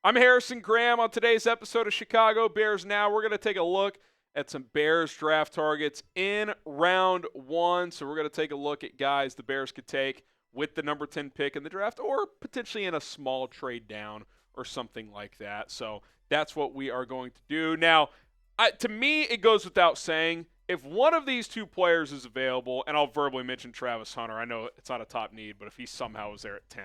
I'm Harrison Graham. On today's episode of Chicago Bears Now, we're going to take a look at some Bears draft targets in round one. So we're going to take a look at guys the Bears could take with the number 10 pick in the draft or potentially in a small trade down or something like that. So that's what we are going to do. Now, to me, it goes without saying, if one of these two players is available, and I'll verbally mention Travis Hunter. I know it's not a top need, but if he somehow was there at 10,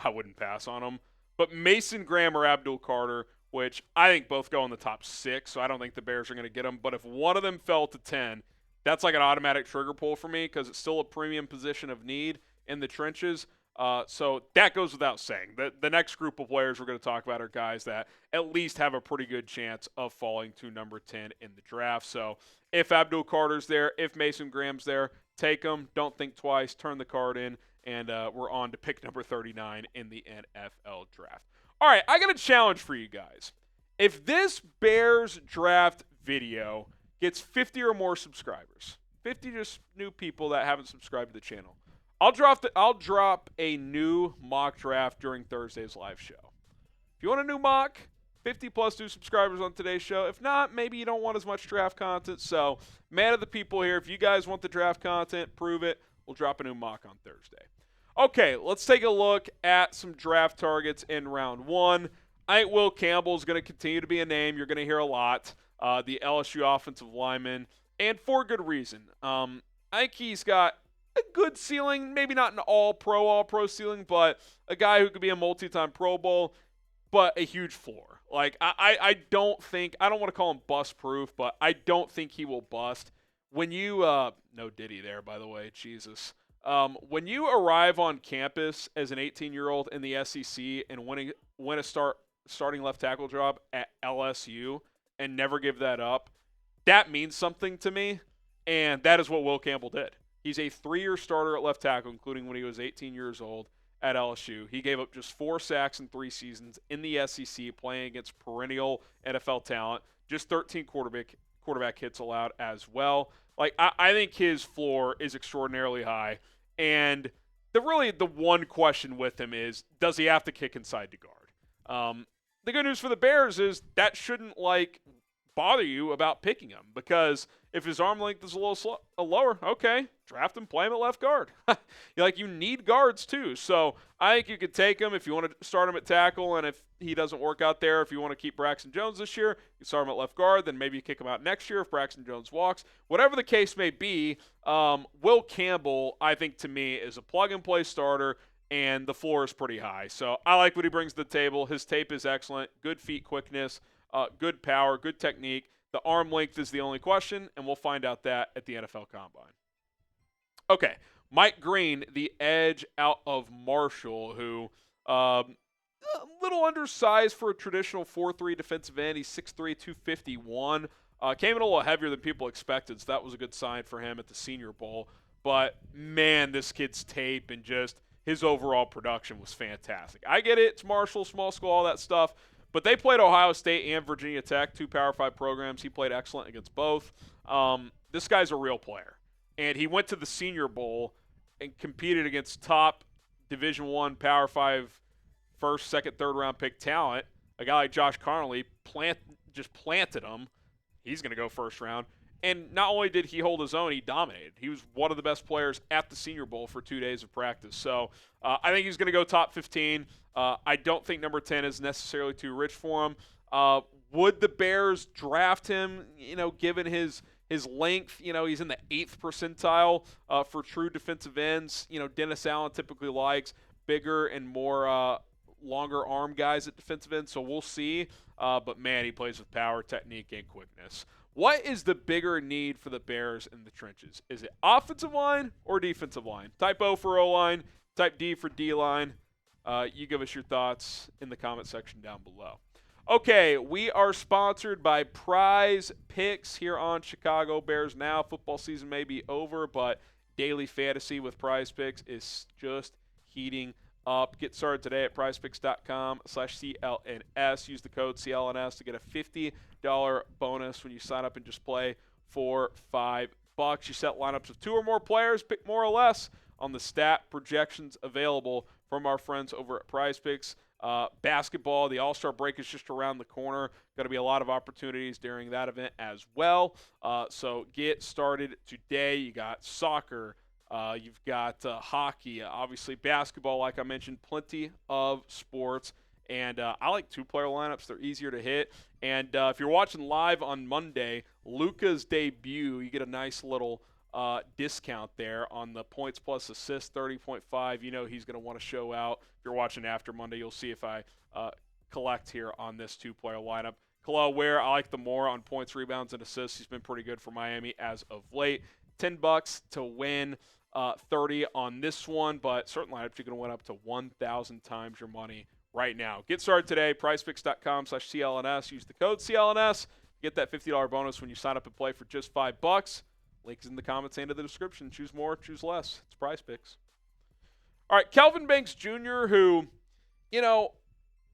I wouldn't pass on him. But Mason Graham or Abdul Carter, which I think both go in the top 6, so I don't think the Bears are going to get them. But if one of them fell to 10, that's like an automatic trigger pull for me because it's still a premium position of need in the trenches. So that goes without saying. The next group of players we're going to talk about are guys that at least have a pretty good chance of falling to number 10 in the draft. So if Abdul Carter's there, if Mason Graham's there, take them. Don't think twice. Turn the card in. And we're on to pick number 39 in the NFL draft. All right, I got a challenge for you guys. If this Bears draft video gets 50 or more subscribers, 50 just new people that haven't subscribed to the channel, I'll drop a new mock draft during Thursday's live show. If you want a new mock, 50 plus new subscribers on today's show. If not, maybe you don't want as much draft content. So, man of the people here, if you guys want the draft content, prove it. We'll drop a new mock on Thursday. Okay, let's take a look at some draft targets in round one. I think Will Campbell is going to continue to be a name you're going to hear a lot, the LSU offensive lineman, and for good reason. I think he's got a good ceiling, maybe not an all-pro ceiling, but a guy who could be a multi-time Pro Bowl, but a huge floor. I don't want to call him bust-proof, but I don't think he will bust. When you, no Diddy there, by the way, Jesus. When you arrive on campus as an 18-year-old in the SEC and win a starting left tackle job at LSU and never give that up, that means something to me, and that is what Will Campbell did. He's a 3-year starter at left tackle, including when he was 18 years old at LSU. He gave up just 4 sacks in 3 seasons in the SEC, playing against perennial NFL talent, just 13 quarterback hits allowed as well. I think his floor is extraordinarily high, and the one question with him is, does he have to kick inside to guard? The good news for the Bears is that shouldn't bother you about picking him, because if his arm length is a little lower, okay, draft him, play him at left guard. You need guards too. So I think you could take him if you want to start him at tackle, and if he doesn't work out there, if you want to keep Braxton Jones this year, you start him at left guard, then maybe you kick him out next year if Braxton Jones walks. Whatever the case may be, Will Campbell, I think to me, is a plug-and-play starter, and the floor is pretty high. So I like what he brings to the table. His tape is excellent, good feet quickness, good power, good technique. The arm length is the only question, and we'll find out that at the NFL Combine. Okay, Mike Green, the edge out of Marshall, who a little undersized for a traditional 4'3" defensive end. He's 6'3", 251. Came in a little heavier than people expected, so that was a good sign for him at the Senior Bowl. But, man, this kid's tape and just his overall production was fantastic. I get it. It's Marshall, small school, all that stuff. But they played Ohio State and Virginia Tech, 2 Power 5 programs. He played excellent against both. This guy's a real player. And he went to the Senior Bowl and competed against top Division I Power 5 first, second, third-round pick talent. A guy like Josh Connolly just planted him. He's going to go first round. And not only did he hold his own, he dominated. He was one of the best players at the Senior Bowl for 2 days of practice. So I think he's going to go top 15. I don't think number 10 is necessarily too rich for him. Would the Bears draft him, given his length? He's in the 8th percentile for true defensive ends. Dennis Allen typically likes bigger and more longer arm guys at defensive end, so we'll see. But, man, he plays with power, technique, and quickness. What is the bigger need for the Bears in the trenches? Is it offensive line or defensive line? Type O for O-line, type D for D-line. You give us your thoughts in the comment section down below. Okay, we are sponsored by PrizePicks here on Chicago Bears Now. Football season may be over, but daily fantasy with PrizePicks is just heating up. Get started today at prizepicks.com/CLNS. Use the code CLNS to get a $50 bonus when you sign up and just play for $5. You set lineups of 2 or more players, pick more or less on the stat projections available from our friends over at PrizePicks. Basketball, the All-Star break is just around the corner. Going to be a lot of opportunities during that event as well. So get started today. You got soccer. You've got hockey. Obviously, basketball, like I mentioned, plenty of sports. And I like two-player lineups. They're easier to hit. And if you're watching live on Monday, Luka's debut, you get a nice little discount there on the points plus assists, 30.5. You know he's going to want to show out. If you're watching after Monday, you'll see if I collect here on this two-player lineup. Kalal Ware, I like the more on points, rebounds, and assists. He's been pretty good for Miami as of late. $10 to win, 30 on this one, but certain lineups you're going to win up to 1,000 times your money right now. Get started today, PrizePicks.com/CLNS. Use the code CLNS. Get that $50 bonus when you sign up and play for just $5. Link is in the comments and in the description. Choose more, choose less. It's PrizePicks. All right, Kelvin Banks Jr., who, I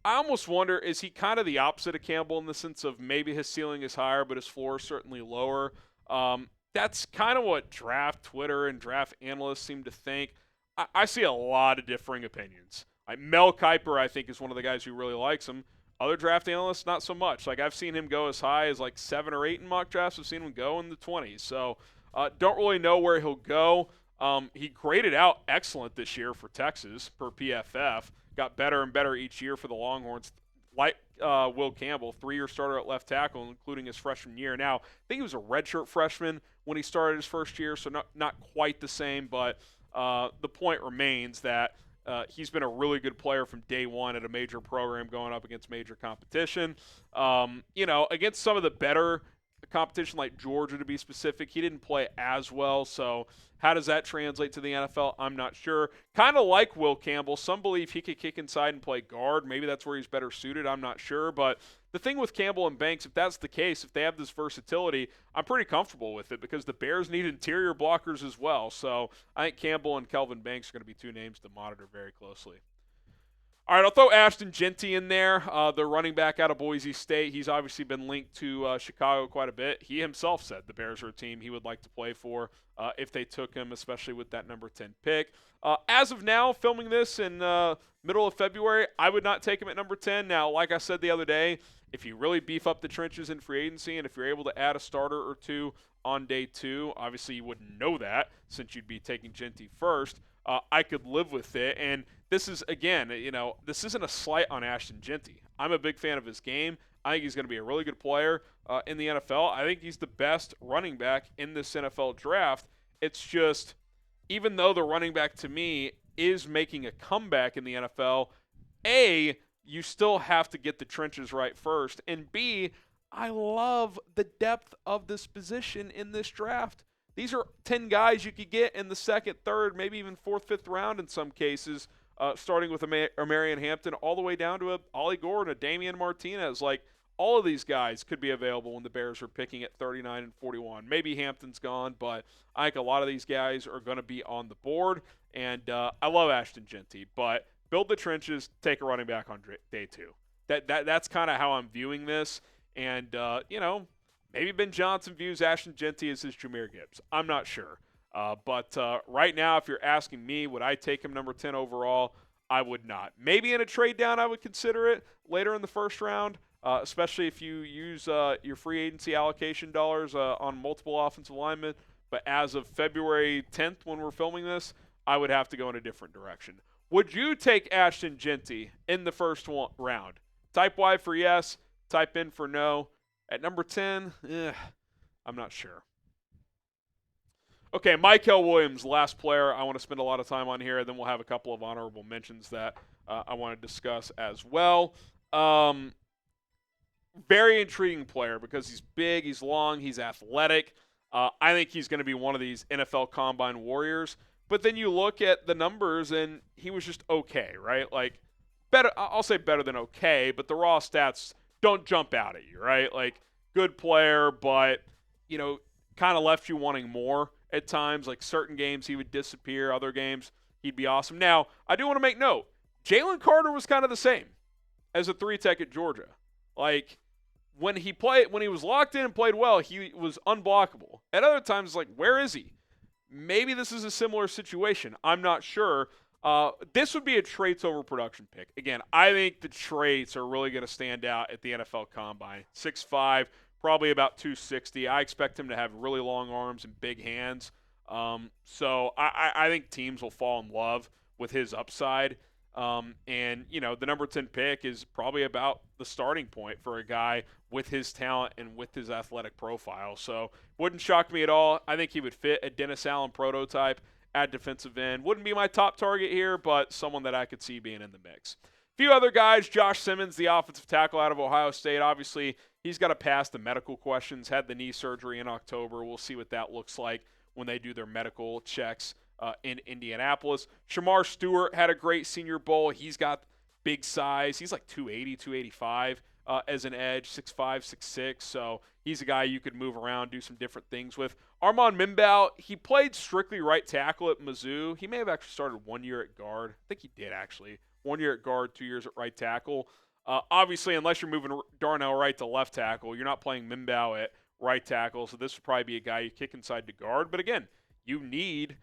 almost wonder, is he kind of the opposite of Campbell in the sense of maybe his ceiling is higher, but his floor is certainly lower? That's kind of what draft Twitter and draft analysts seem to think. I see a lot of differing opinions. Mel Kiper, I think, is one of the guys who really likes him. Other draft analysts, not so much. I've seen him go as high as 7 or 8 in mock drafts. I've seen him go in the 20s. So don't really know where he'll go. He graded out excellent this year for Texas per PFF. Got better and better each year for the Longhorns. Like Will Campbell, 3-year starter at left tackle, including his freshman year. Now, I think he was a redshirt freshman when he started his first year, so not quite the same, but the point remains that he's been a really good player from day one at a major program going up against major competition. Against some of the better competition like Georgia, to be specific, he didn't play as well. So how does that translate to the NFL? I'm not sure. Kind of like Will Campbell. Some believe he could kick inside and play guard. Maybe that's where he's better suited. I'm not sure. But the thing with Campbell and Banks, if that's the case, if they have this versatility, I'm pretty comfortable with it because the Bears need interior blockers as well. So I think Campbell and Kelvin Banks are going to be two names to monitor very closely. All right, I'll throw Ashton Jeanty in there, the running back out of Boise State. He's obviously been linked to Chicago quite a bit. He himself said the Bears are a team he would like to play for if they took him, especially with that number 10 pick. As of now, filming this in middle of February, I would not take him at number 10. Now, like I said the other day, if you really beef up the trenches in free agency and if you're able to add a starter or two on day 2, obviously you wouldn't know that since you'd be taking Jeanty first. I could live with it. And this is, again, this isn't a slight on Ashton Jeanty. I'm a big fan of his game. I think he's going to be a really good player in the NFL. I think he's the best running back in this NFL draft. It's just, even though the running back to me is making a comeback in the NFL, A, you still have to get the trenches right first. And B, I love the depth of this position in this draft. These are 10 guys you could get in the second, third, maybe even fourth, fifth round in some cases, starting with a Marion Hampton all the way down to a Ollie Gordon, a Damian Martinez. All of these guys could be available when the Bears are picking at 39 and 41. Maybe Hampton's gone, but I think a lot of these guys are going to be on the board. And I love Ashton Jeanty, but build the trenches, take a running back on day 2. That's kind of how I'm viewing this. And, maybe Ben Johnson views Ashton Jeanty as his Jahmyr Gibbs. I'm not sure. But right now, if you're asking me, would I take him number 10 overall? I would not. Maybe in a trade down, I would consider it later in the first round, especially if you use your free agency allocation dollars on multiple offensive linemen. But as of February 10th, when we're filming this, I would have to go in a different direction. Would you take Ashton Jeanty in the first round? Type Y for yes, type in for no. At number 10, I'm not sure. Okay, Mykel Williams, last player I want to spend a lot of time on here. Then we'll have a couple of honorable mentions that I want to discuss as well. Very intriguing player because he's big, he's long, he's athletic. I think he's going to be one of these NFL Combine warriors. But then you look at the numbers, and he was just okay, right? Better. I'll say better than okay, but the raw stats don't jump out at you, right? Good player, but, kind of left you wanting more at times. Certain games he would disappear, other games he'd be awesome. Now, I do want to make note, Jalen Carter was kind of the same as a 3-tech at Georgia. When he was locked in and played well, he was unblockable. At other times, where is he? Maybe this is a similar situation. I'm not sure. This would be a traits over production pick. Again, I think the traits are really going to stand out at the NFL Combine. 6'5", probably about 260. I expect him to have really long arms and big hands. So I think teams will fall in love with his upside. And, the number 10 pick is probably about the starting point for a guy with his talent and with his athletic profile. So wouldn't shock me at all. I think he would fit a Dennis Allen prototype at defensive end. Wouldn't be my top target here, but someone that I could see being in the mix. A few other guys, Josh Simmons, the offensive tackle out of Ohio State. Obviously, he's got to pass the medical questions, had the knee surgery in October. We'll see what that looks like when they do their medical checks in Indianapolis. Shamar Stewart had a great Senior Bowl. He's got big size. He's like 280, 285 as an edge, 6'5", 6'6". So he's a guy you could move around, do some different things with. Armand Mimbaugh, he played strictly right tackle at Mizzou. He may have actually started 1 year at guard. I think he did, actually. 1 year at guard, 2 years at right tackle. Obviously, unless you're moving Darnell Wright to left tackle, you're not playing Mimbaugh at right tackle. So this would probably be a guy you kick inside to guard. But again, you need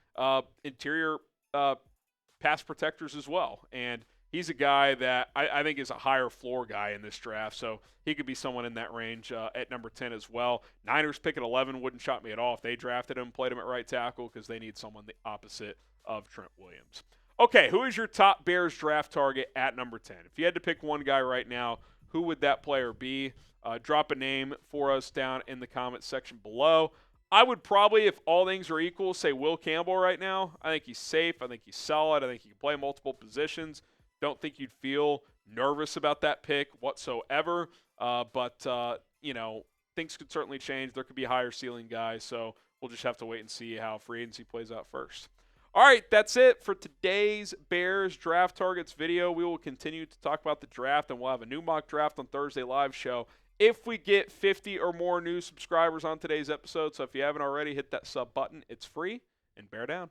interior pass protectors as well. And he's a guy that I think is a higher floor guy in this draft. So he could be someone in that range at number 10 as well. Niners pick at 11 wouldn't shock me at all if they drafted him, played him at right tackle, because they need someone the opposite of Trent Williams. Okay, who is your top Bears draft target at number 10? If you had to pick one guy right now, who would that player be? Drop a name for us down in the comments section below. I would probably, if all things are equal, say Will Campbell right now. I think he's safe. I think he's solid. I think he can play multiple positions. Don't think you'd feel nervous about that pick whatsoever. But things could certainly change. There could be higher ceiling guys. So we'll just have to wait and see how free agency plays out first. All right, that's it for today's Bears Draft Targets video. We will continue to talk about the draft, and we'll have a new mock draft on Thursday live show if we get 50 or more new subscribers on today's episode. So if you haven't already, hit that sub button. It's free, and bear down.